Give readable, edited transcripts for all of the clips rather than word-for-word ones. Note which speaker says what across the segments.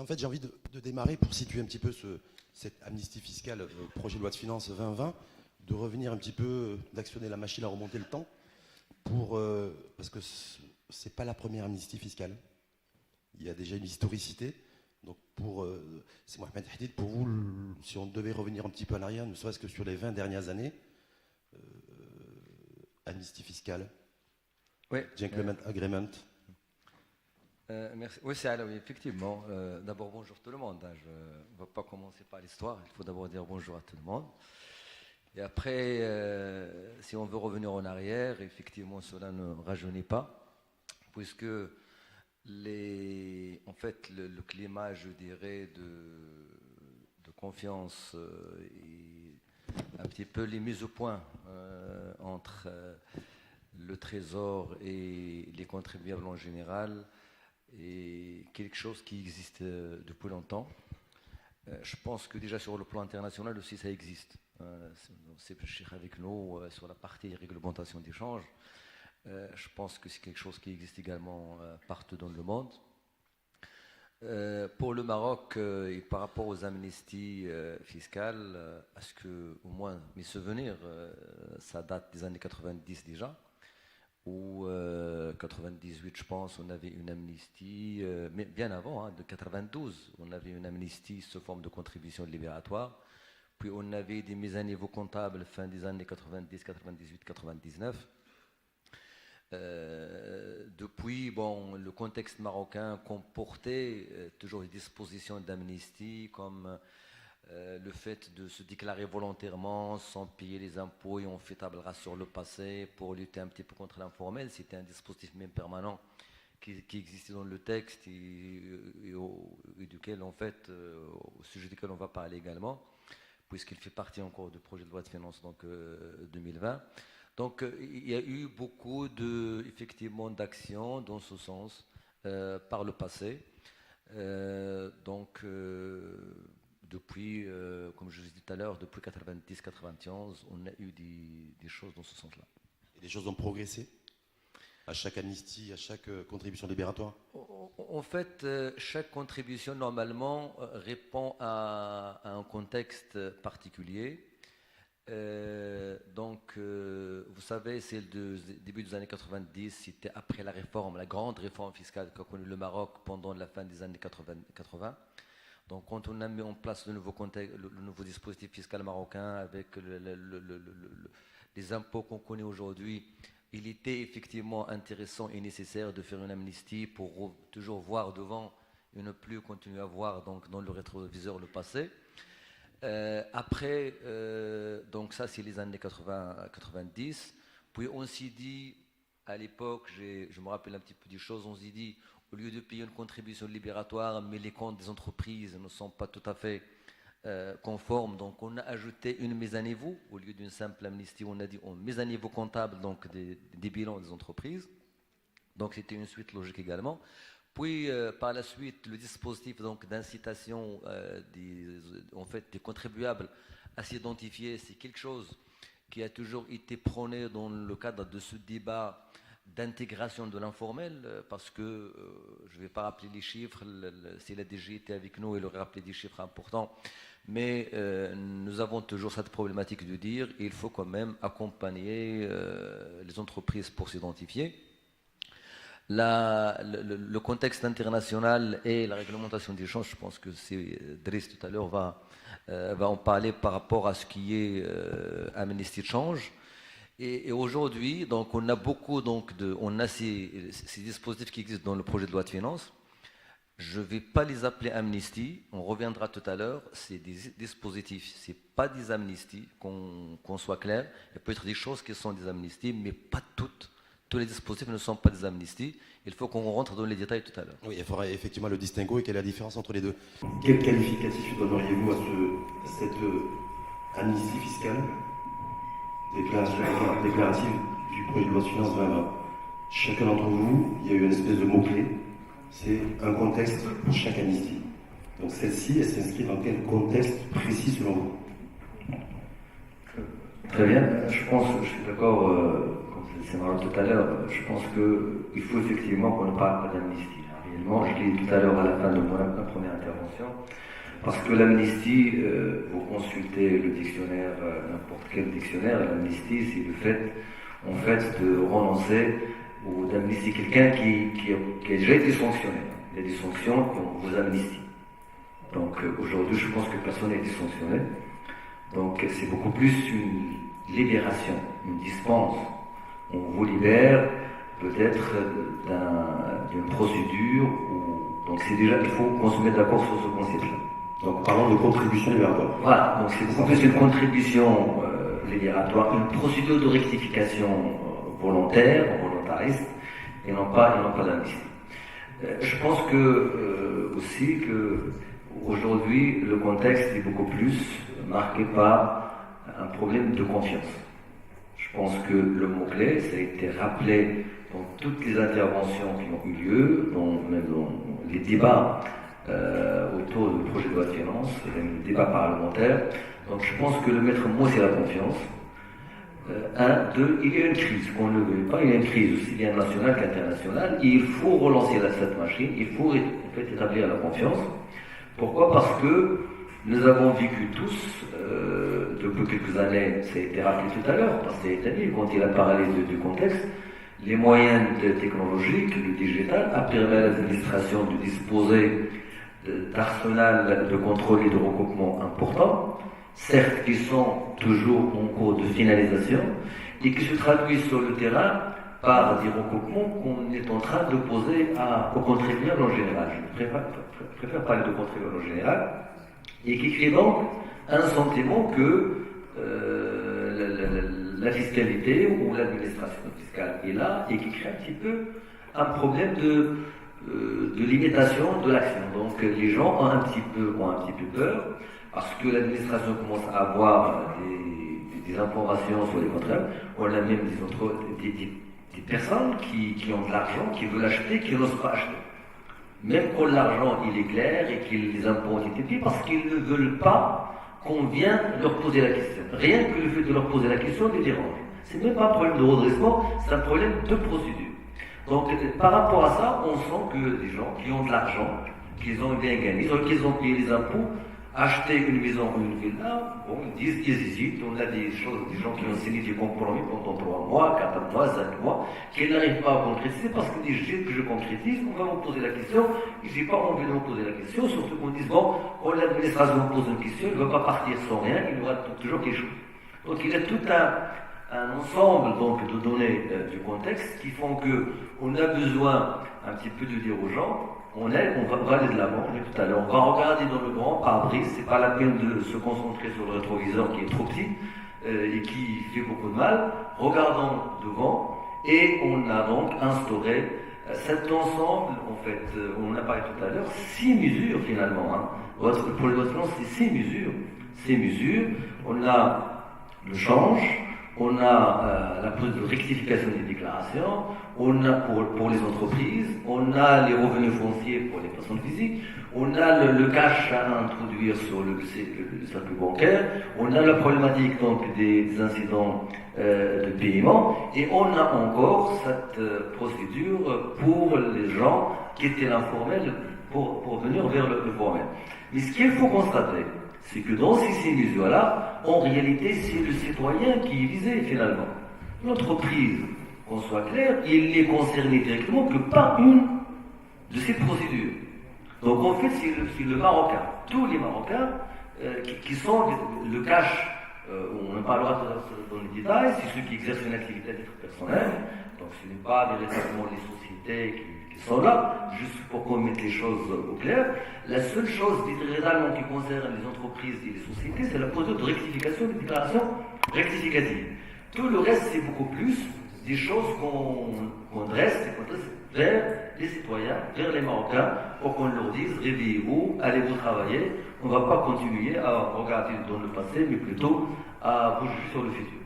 Speaker 1: en fait, j'ai envie de démarrer pour situer un petit peu cette amnistie fiscale, projet de loi de finances 2020, de revenir un petit peu, d'actionner la machine à remonter le temps, parce que c'est pas la première amnistie fiscale. Il y a déjà une historicité. Donc c'est Mohamed Hadid, pour vous, si on devait revenir un petit peu en arrière, ne serait-ce que sur les 20 dernières années, amnistie fiscale,
Speaker 2: Oui.
Speaker 1: Gentleman Agreement.
Speaker 2: Merci. Oui, c'est Alaoui, effectivement. D'abord, bonjour tout le monde. Hein. Je ne vais pas commencer par l'histoire. Il faut d'abord dire bonjour à tout le monde. Et après, si on veut revenir en arrière, effectivement, cela ne rajeunit pas, puisque en fait, le climat, je dirais, de confiance et un petit peu les mises au point entre le Trésor et les contribuables en général est quelque chose qui existe depuis longtemps. Je pense que déjà sur le plan international aussi ça existe. C'est avec nous sur la partie réglementation d'échange. Je pense que c'est quelque chose qui existe également partout dans le monde. Pour le Maroc et par rapport aux amnisties fiscales, à ce que, au moins mes souvenirs, ça date des années 90 déjà, ou 98 je pense, on avait une amnistie, mais bien avant, hein, de 92, on avait une amnistie sous forme de contribution libératoire, puis on avait des mises à niveau comptables fin des années 90, 98, 99. Depuis, bon, le contexte marocain comportait toujours des dispositions d'amnistie comme le fait de se déclarer volontairement sans payer les impôts et on fait table rase sur le passé pour lutter un petit peu contre l'informel. C'était un dispositif même permanent qui existait dans le texte et duquel, en fait, au sujet duquel on va parler également, puisqu'il fait partie encore du projet de loi de finances donc, 2020. Donc il y a eu beaucoup effectivement d'actions dans ce sens par le passé. Depuis, comme je vous ai dit tout à l'heure, depuis 90-91, on a eu des choses dans ce sens-là.
Speaker 1: Et les choses ont progressé à chaque amnistie, à chaque contribution libératoire?
Speaker 2: En fait, chaque contribution normalement répond à un contexte particulier. Vous savez, c'est le début des années 90, c'était après la réforme, la grande réforme fiscale qu'a connue le Maroc pendant la fin des années 80. Donc, quand on a mis en place le nouveau dispositif fiscal marocain avec les impôts qu'on connaît aujourd'hui, il était effectivement intéressant et nécessaire de faire une amnistie pour toujours voir devant et ne plus continuer à voir donc, dans le rétroviseur le passé. Après, donc ça c'est les années 80-90, puis on s'est dit, à l'époque, je me rappelle un petit peu des choses, on s'est dit, au lieu de payer une contribution libératoire, mais les comptes des entreprises ne sont pas tout à fait conformes, donc on a ajouté une mise à niveau, au lieu d'une simple amnistie, on a dit on mise à niveau comptable donc des bilans des entreprises, donc c'était une suite logique également. Puis, par la suite, le dispositif d'incitation des contribuables à s'identifier, c'est quelque chose qui a toujours été prôné dans le cadre de ce débat d'intégration de l'informel, parce que, je ne vais pas rappeler les chiffres, si la DG était avec nous, elle aurait rappelé des chiffres importants, mais nous avons toujours cette problématique de dire il faut quand même accompagner les entreprises pour s'identifier. Le contexte international et la réglementation d'échange, je pense que Driss tout à l'heure va en parler par rapport à ce qui est amnistie de change. Et aujourd'hui, donc, on a beaucoup on a ces dispositifs qui existent dans le projet de loi de finances. Je ne vais pas les appeler amnistie, on reviendra tout à l'heure, c'est des dispositifs, ce n'est pas des amnisties, qu'on soit clair. Il y a peut-être des choses qui sont des amnisties, mais pas toutes. Tous les dispositifs ne sont pas des amnisties. Il faut qu'on rentre dans les détails tout à l'heure.
Speaker 1: Oui, il faudra effectivement le distinguo et quelle est la différence entre les deux.
Speaker 3: Quel qualificatif donneriez-vous à cette amnistie fiscale déclarative du projet de loi de finances 2020? Chacun d'entre vous, il y a eu une espèce de mot-clé, c'est un contexte pour chaque amnistie. Donc celle-ci, elle s'inscrit dans quel contexte précis selon vous?
Speaker 4: Très bien, je pense que je suis d'accord, comme c'est marrant tout à l'heure, je pense qu'il faut effectivement qu'on ne parle pas d'amnistie. En rapidement. Je l'ai dit tout à l'heure à la fin de ma première intervention. Parce que l'amnistie, vous consultez le dictionnaire, n'importe quel dictionnaire, l'amnistie, c'est le fait, en fait, de renoncer ou d'amnistier quelqu'un qui a déjà été sanctionné. Il y a des sanctions et on vous amnistie. Donc aujourd'hui, je pense que personne n'a été sanctionné. Donc c'est beaucoup plus une libération, une dispense. On vous libère peut-être d'une procédure où... Donc c'est déjà, il faut qu'on se mette d'accord sur ce concept-là.
Speaker 3: Donc parlons de contribution libératoire.
Speaker 4: Voilà, donc c'est beaucoup plus une contribution libératoire, une procédure de rectification volontaire, volontariste, et non pas d'amnistie. Je pense que aussi que aujourd'hui le contexte est beaucoup plus marqué par un problème de confiance. Je pense que le mot-clé, ça a été rappelé dans toutes les interventions qui ont eu lieu, même dans les débats autour du projet de loi de finances, et même les débats parlementaires. Donc je pense que le maître mot, c'est la confiance. Il y a une crise, qu'on ne le veuille pas, il y a une crise aussi bien nationale qu'internationale. Il faut relancer cette machine, il faut en fait établir la confiance. Pourquoi? Parce que nous avons vécu tous, depuis quelques années, ça a été rappelé tout à l'heure, parce que c'est dit, quand il a parlé du contexte, les moyens technologiques, le digital, a permis à l'administration de disposer d'arsenal de contrôle et de recoupement importants, certes qui sont toujours en cours de finalisation, et qui se traduisent sur le terrain par des recoupements qu'on est en train de poser aux contribuables en général. Je préfère parler de contribuables en général, et qui crée donc un sentiment que la fiscalité ou l'administration fiscale est là et qui crée un petit peu un problème de limitation de l'action. Donc les gens ont un petit peu peur parce que l'administration commence à avoir des informations sur les contribuables. On a même des personnes qui ont de l'argent, qui veulent acheter, qui n'osent pas acheter. Même quand l'argent il est clair et que les impôts ont été payés parce qu'ils ne veulent pas qu'on vienne leur poser la question. Rien que le fait de leur poser la question les dérange. C'est même pas un problème de redressement, c'est un problème de procédure. Donc par rapport à ça, on sent que les gens qui ont de l'argent, qu'ils ont bien gagné, qu'ils ont payé les impôts, acheter une maison ou une villa, bon, ils hésitent. On a des gens qui ont signé des compromis pendant 3 mois, 4 mois, 5 mois, qui n'arrivent pas à concrétiser parce qu'ils disent que je concrétise, on va me poser la question, et j'ai pas envie de me poser la question, surtout qu'on dit, bon, quand l'administration me pose une question, il ne va pas partir sans rien, il y aura toujours quelque chose. Donc il y a tout un ensemble donc, de données du contexte qui font qu'on a besoin un petit peu de dire aux gens, on va aller de l'avant, on est tout à l'heure, on va regarder dans le grand pare-brise, c'est pas la peine de se concentrer sur le rétroviseur qui est trop petit et qui fait beaucoup de mal, regardons devant et on a donc instauré cet ensemble, en fait, on en a parlé tout à l'heure, 6 mesures finalement, hein. Pour les lois de finances, c'est 6 mesures, on a le change, on a la procédure de rectification des déclarations, on a pour les entreprises, on a les revenus fonciers pour les personnes physiques, on a le cash à introduire sur le circuit bancaire, on a la problématique donc des incidents de paiement, et on a encore cette procédure pour les gens qui étaient informels pour venir vers le formel. Mais ce qu'il faut constater, c'est que dans ces 6 mesures-là, en réalité, c'est le citoyen qui est visé finalement. L'entreprise, qu'on soit clair, il n'est concerné directement que par une de ces procédures. Donc en fait, c'est le Marocain. Tous les Marocains qui sont le cash, on en parlera dans les détails, c'est ceux qui exercent une activité à titre personnel. Donc ce n'est pas véritablement les sociétés qui sont là, juste pour qu'on mette les choses au clair. La seule chose réellement qui concerne les entreprises et les sociétés, c'est la procédure de rectification des déclarations rectificatives. Tout le reste, c'est beaucoup plus des choses qu'on dresse vers les citoyens, vers les Marocains, pour qu'on leur dise, réveillez-vous, allez-vous travailler, on ne va pas continuer à regarder dans le passé, mais plutôt à bouger sur le futur.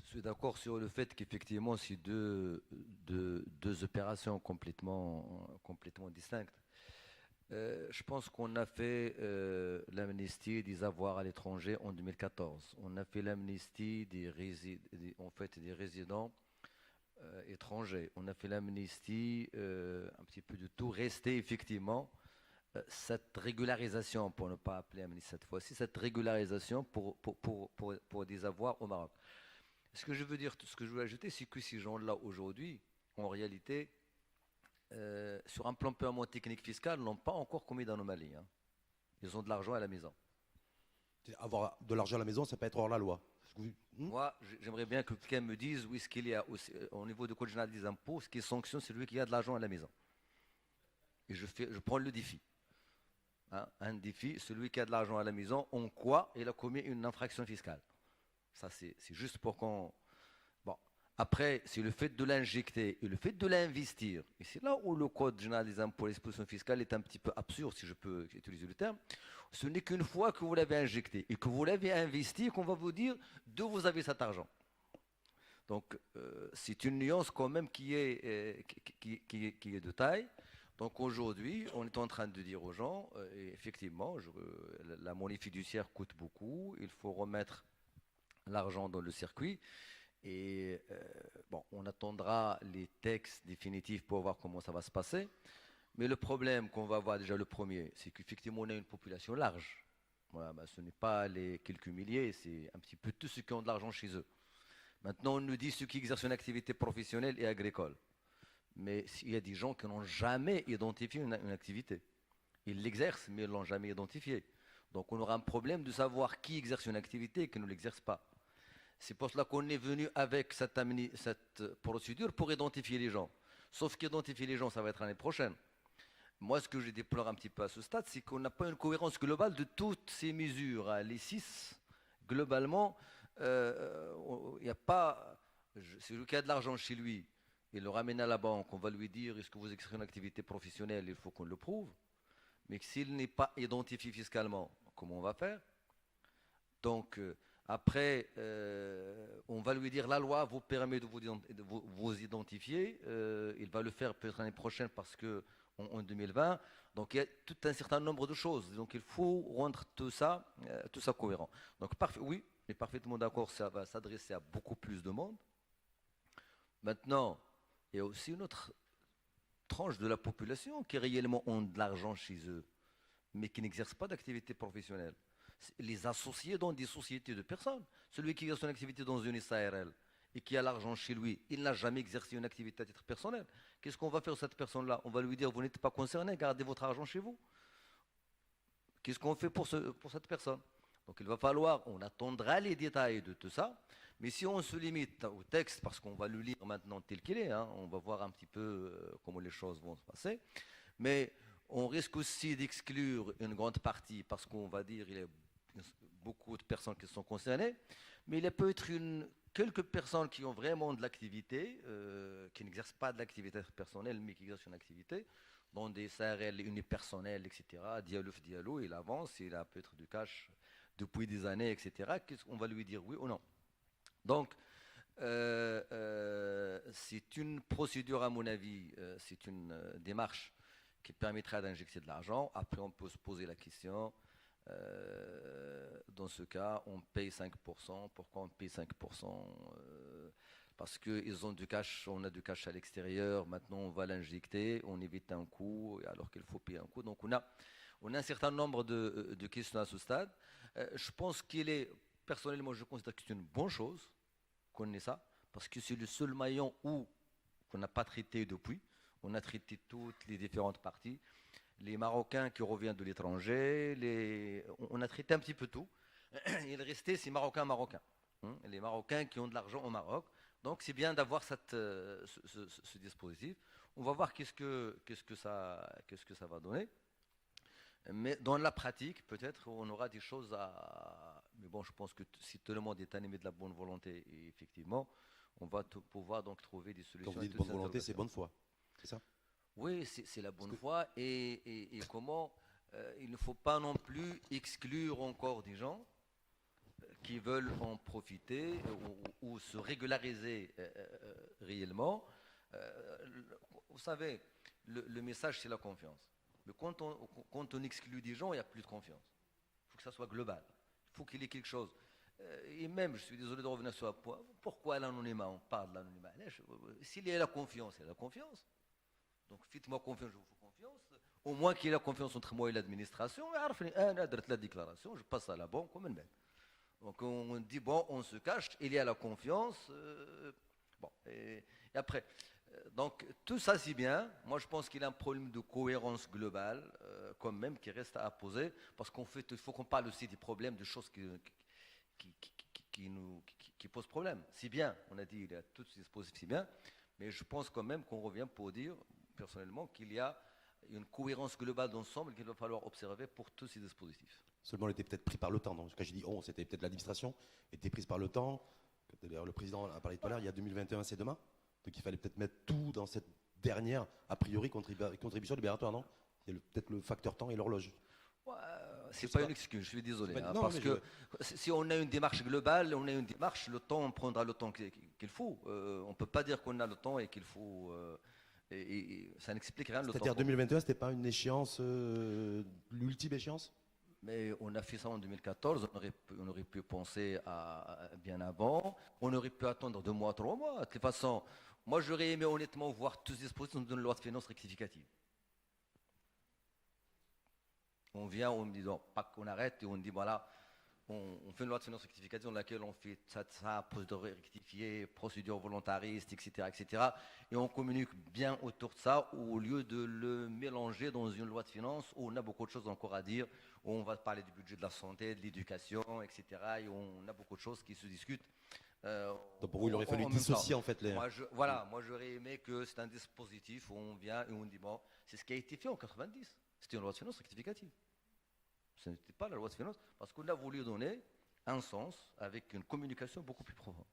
Speaker 2: Je suis d'accord sur le fait qu'effectivement, c'est deux opérations complètement distinctes. Je pense qu'on a fait l'amnistie des avoirs à l'étranger en 2014. On a fait l'amnistie des résidents étrangers. On a fait l'amnistie, un petit peu de tout. Restait effectivement cette régularisation, pour ne pas appeler amnistie cette fois-ci, cette régularisation pour des avoirs au Maroc. Ce que je veux dire, ce que je veux ajouter, c'est que ces gens-là, aujourd'hui, en réalité, sur un plan purement technique fiscal, n'ont pas encore commis d'anomalie. Hein. Ils ont de l'argent à la maison.
Speaker 1: Avoir de l'argent à la maison, ça peut être hors la loi.
Speaker 2: Moi, j'aimerais bien que quelqu'un me dise où est-ce qu'il y a aussi, au niveau du Code général des impôts, ce qui sanctionne celui qui a de l'argent à la maison. Et je prends le défi. Hein, un défi, celui qui a de l'argent à la maison, en quoi il a commis une infraction fiscale. Ça, c'est juste pour qu'on... Bon. Après, c'est le fait de l'injecter et le fait de l'investir. Et c'est là où le Code général des impôts et l'exposition fiscale est un petit peu absurde, si je peux utiliser le terme. Ce n'est qu'une fois que vous l'avez injecté et que vous l'avez investi qu'on va vous dire d'où vous avez cet argent. Donc, c'est une nuance quand même qui est de taille. Donc aujourd'hui, on est en train de dire aux gens, effectivement, la monnaie fiduciaire coûte beaucoup, il faut remettre l'argent dans le circuit. Et bon, on attendra les textes définitifs pour voir comment ça va se passer. Mais le problème qu'on va voir déjà, le premier, c'est qu'effectivement, on a une population large. Voilà, ben, ce n'est pas les quelques milliers, c'est un petit peu tous ceux qui ont de l'argent chez eux. Maintenant, on nous dit ceux qui exercent une activité professionnelle et agricole. Mais il y a des gens qui n'ont jamais identifié une activité. Ils l'exercent, mais ils ne l'ont jamais identifiée. Donc on aura un problème de savoir qui exerce une activité et qui ne l'exerce pas. C'est pour cela qu'on est venu avec cette procédure pour identifier les gens. Sauf qu'identifier les gens, ça va être l'année prochaine. Moi, ce que je déplore un petit peu à ce stade, c'est qu'on n'a pas une cohérence globale de toutes ces mesures. Les 6, globalement, il n'y a pas... Celui qui a de l'argent chez lui, il le ramène à la banque, on va lui dire, est-ce que vous exercez une activité professionnelle, il faut qu'on le prouve. Mais s'il n'est pas identifié fiscalement, comment on va faire? Donc, après, on va lui dire, la loi vous permet de vous identifier, il va le faire peut-être l'année prochaine parce que en 2020. Donc, il y a tout un certain nombre de choses. Donc, il faut rendre tout ça cohérent. Donc, oui, je suis parfaitement d'accord, ça va s'adresser à beaucoup plus de monde. Maintenant, il y a aussi une autre tranche de la population qui réellement ont de l'argent chez eux, mais qui n'exercent pas d'activité professionnelle. Les associés dans des sociétés de personnes. Celui qui exerce une activité dans une SARL et qui a l'argent chez lui, il n'a jamais exercé une activité à titre personnel. Qu'est-ce qu'on va faire de cette personne-là? On va lui dire, vous n'êtes pas concerné, gardez votre argent chez vous. Qu'est-ce qu'on fait pour cette personne? Donc il va falloir, on attendra les détails de tout ça, mais si on se limite au texte, parce qu'on va le lire maintenant tel qu'il est, hein, on va voir un petit peu comment les choses vont se passer, mais on risque aussi d'exclure une grande partie, parce qu'on va dire qu'il y a beaucoup de personnes qui sont concernées, mais il peut être quelques personnes qui ont vraiment de l'activité, qui n'exercent pas de l'activité personnelle, mais qui exercent une activité, dans des SARL unipersonnelles, etc. Diallo, il avance, il a peut-être du cash depuis des années, etc. On va lui dire oui ou non. Donc, c'est une procédure, à mon avis, c'est une démarche qui permettra d'injecter de l'argent. Après, on peut se poser la question, dans ce cas, on paye 5%. Pourquoi on paye 5%? Parce qu'ils ont du cash, on a du cash à l'extérieur, maintenant on va l'injecter, on évite un coût, alors qu'il faut payer un coût. Donc on a un certain nombre de questions à ce stade. Je pense personnellement, je considère que c'est une bonne chose qu'on ait ça, parce que c'est le seul maillon qu'on n'a pas traité depuis. On a traité toutes les différentes parties. Les Marocains qui reviennent de l'étranger, on a traité un petit peu tout. Il restait ces Marocains. Les Marocains qui ont de l'argent au Maroc. Donc c'est bien d'avoir ce dispositif. On va voir qu'est-ce que ça va donner. Mais dans la pratique, peut-être, on aura des choses à... Mais bon, je pense que si tout le monde est animé de la bonne volonté, et effectivement, on va pouvoir donc trouver des solutions.
Speaker 1: Quand vous dites bonne volonté, c'est bonne foi, c'est ça?
Speaker 2: Oui, c'est la bonne foi. Et comment il ne faut pas non plus exclure encore des gens qui veulent en profiter ou se régulariser réellement. Vous savez, le message, c'est la confiance. Mais quand on exclut des gens, il n'y a plus de confiance. Il faut que ça soit global. Il faut qu'il y ait quelque chose. Et même, je suis désolé de revenir sur un point, pourquoi l'anonymat? On parle de l'anonymat. S'il y a la confiance, il y a la confiance. Donc faites-moi confiance, je vous fais confiance. Au moins qu'il y ait la confiance entre moi et l'administration. La déclaration, je passe à la banque comme une bête. Donc on dit, bon, on se cache, il y a la confiance. Bon, et après, donc tout ça c'est bien. Moi je pense qu'il y a un problème de cohérence globale, quand même, qui reste à poser. Parce qu'en fait, il faut qu'on parle aussi des problèmes, de choses qui posent problème. C'est bien, on a dit, il y a tous ces dispositifs, c'est bien. Mais je pense quand même qu'on revient pour dire, personnellement, qu'il y a une cohérence globale d'ensemble qu'il va falloir observer pour tous ces dispositifs.
Speaker 1: Seulement, on était peut-être pris par le temps. Donc, quand j'ai dit on, c'était peut-être l'administration était prise par le temps. D'ailleurs, le président a parlé tout à l'heure, il y a 2021, c'est demain. Donc, il fallait peut-être mettre tout dans cette dernière, a priori, contribution libératoire, non? Il y a peut-être le facteur temps et l'horloge.
Speaker 2: Ouais, c'est pas une excuse, je suis désolé.
Speaker 1: Pas...
Speaker 2: Hein,
Speaker 1: non,
Speaker 2: parce que si on a une démarche globale, on a une démarche, le temps, on prendra le temps qu'il faut. On ne peut pas dire qu'on a le temps et qu'il faut. Et ça n'explique rien le temps.
Speaker 1: C'est-à-dire 2021, c'était pas une échéance, l'ultime échéance?
Speaker 2: Mais on a fait ça en 2014, on aurait pu penser à bien avant, on aurait pu attendre 2 mois, 3 mois. De toute façon, moi j'aurais aimé honnêtement voir tous ces dispositifs dans une loi de finances rectificative. On vient, on me dit, non, pas qu'on arrête, et on dit, voilà, on fait une loi de finances rectificative dans laquelle on fait ça, procédure rectifiée, procédure volontariste, etc., etc. Et on communique bien autour de ça, au lieu de le mélanger dans une loi de finances où on a beaucoup de choses encore à dire, où on va parler du budget de la santé, de l'éducation, etc. Et on a beaucoup de choses qui se discutent.
Speaker 1: Donc pour vous, il aurait fallu dissocier en fait les...
Speaker 2: Moi j'aurais aimé que c'est un dispositif où on vient et on dit, bon, c'est ce qui a été fait en 90. C'était une loi de finances rectificative. Ce n'était pas la loi de finances, parce qu'on a voulu donner un sens avec une communication beaucoup plus profonde.